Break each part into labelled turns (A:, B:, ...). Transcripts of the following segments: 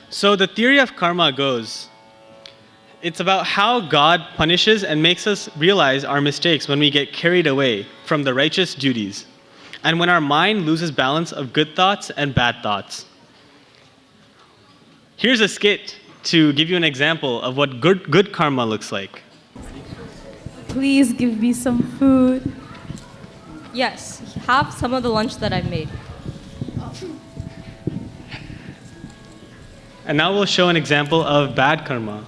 A: So the theory of karma goes, it's about how God punishes and makes us realize our mistakes when we get carried away from the righteous duties, and when our mind loses balance of good thoughts and bad thoughts. Here's a skit to give you an example of what good karma looks like.
B: Please give me some food.
C: Yes, have some of the lunch that I've made.
A: And now we'll show an example of bad karma.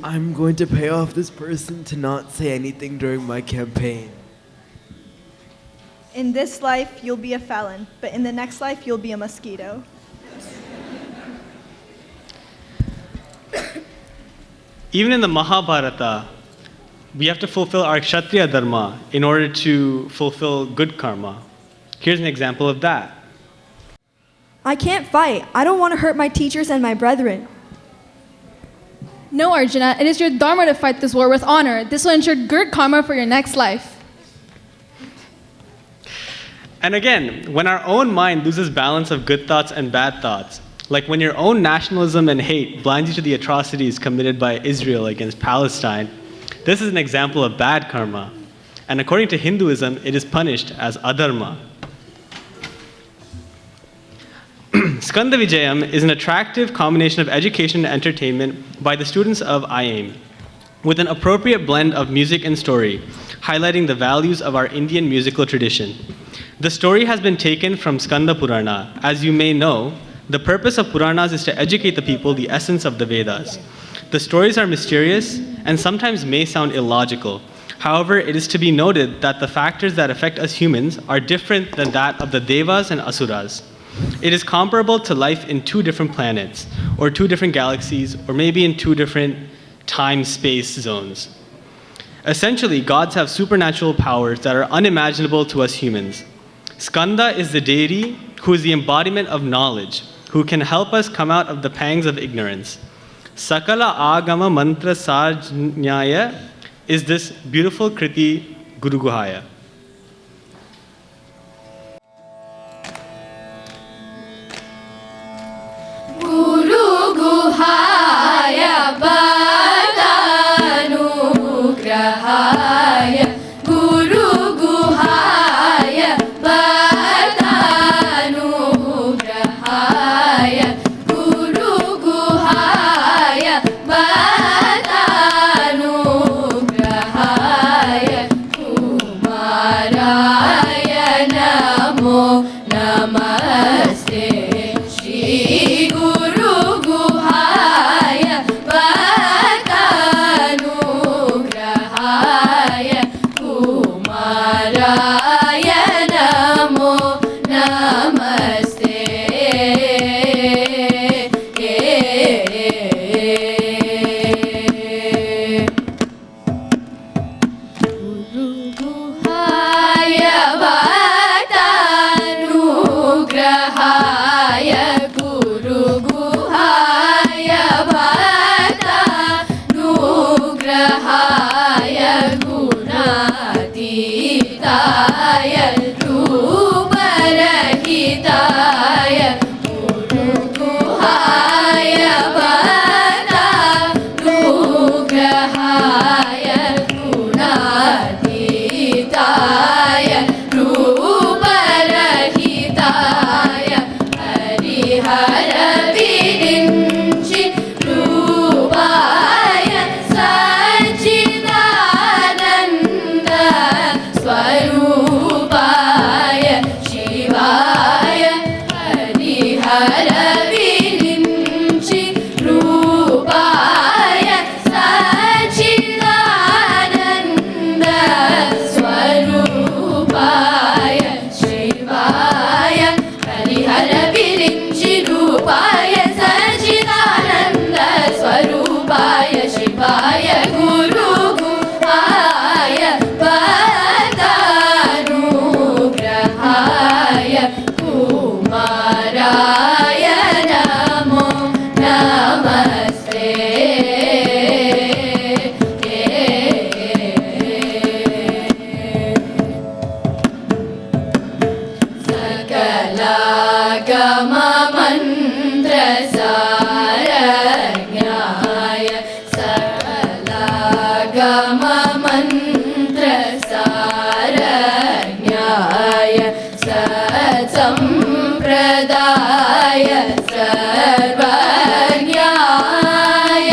D: I'm going to pay off this person to not say anything during my campaign.
E: In this life, you'll be a felon, but in the next life, you'll be a mosquito.
A: Even in the Mahabharata, we have to fulfill our Kshatriya dharma in order to fulfill good karma. Here's an example of that.
F: I can't fight. I don't want to hurt my teachers and my brethren.
G: No, Arjuna, it is your dharma to fight this war with honor. This will ensure good karma for your next life.
A: And again, when our own mind loses balance of good thoughts and bad thoughts, like when your own nationalism and hate blinds you to the atrocities committed by Israel against Palestine, this is an example of bad karma. And according to Hinduism, it is punished as adharma. Skanda Vijayam is an attractive combination of education and entertainment by the students of IAIM, with an appropriate blend of music and story, highlighting the values of our Indian musical tradition. The story has been taken from Skanda Purana. As you may know, the purpose of Puranas is to educate the people the essence of the Vedas. The stories are mysterious and sometimes may sound illogical. However, it is to be noted that the factors that affect us humans are different than that of the Devas and Asuras. It is comparable to life in two different planets, or two different galaxies, or maybe in two different time-space zones. Essentially, gods have supernatural powers that are unimaginable to us humans. Skanda is the deity who is the embodiment of knowledge, who can help us come out of the pangs of ignorance. Sakala Agama Mantra Sarjnyaya is this beautiful Kriti Guru Guhaya.
H: Guru Guhaya Badanugrahaya Guru Guhaya Badanugrahaya Guru Guhaya Badanugrahaya Kumaraya Namo Namaste Shri Guru Guhaya Badanugrahaya Kumaraya Namo Namaste Guru Guhaya Badanugrahaya Guru Guhaya Badanugrahaya Gunatitaya Ruparahitaya Guru Guhaya Badanugrahaya Gunatitaya Ruparahitaya Harihara Virinchi Rupaya Sachidananda Swarupa सम्प्रदाय सर्वज्ञाय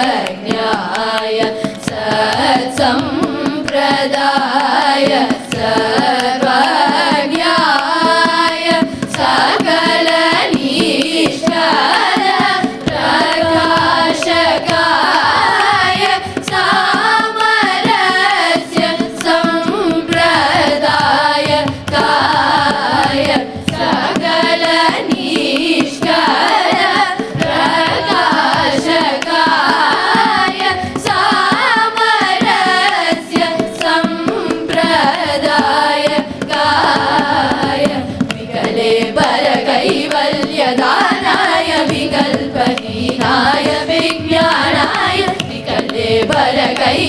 H: सकलागममन्त्रसारज्ञाय सत्सम्प्रदाय सर्वज्ञाय सकलनिष्ठर प्रकाशकाय सामरस्य सम्प्रदाय काय सकलनिष्ठर प्रकाशकाय सामरस्य सम्प्रदाय काय विकले वरकैवल्यदानाय विकल्पहीनाय विज्ञानाय विकले वरकैवल्यदानाय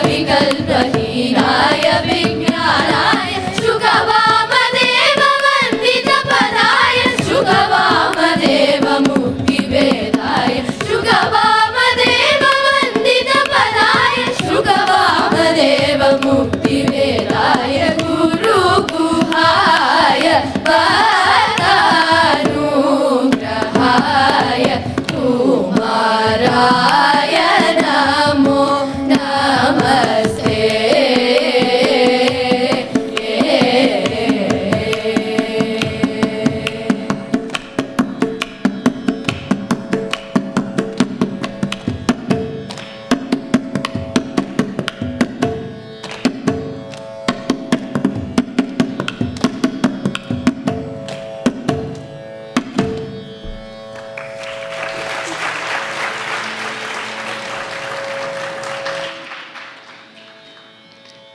H: विकल्पहीनाय विज्ञानाय शुकवामदेव वन्दितपदाय शुकवामदेव मुक्तिवेदाय शुकवामदेव वन्दितपदाय शुकवामदेव मुक्तिवेदाय गुरुगुहाय वरदानुग्रहाय कुमाराय नमो नमस्ते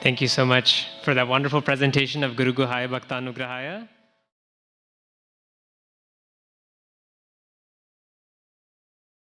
I: Thank you so much for that wonderful presentation of Guru Guhaya Bhakta Anugrahaya.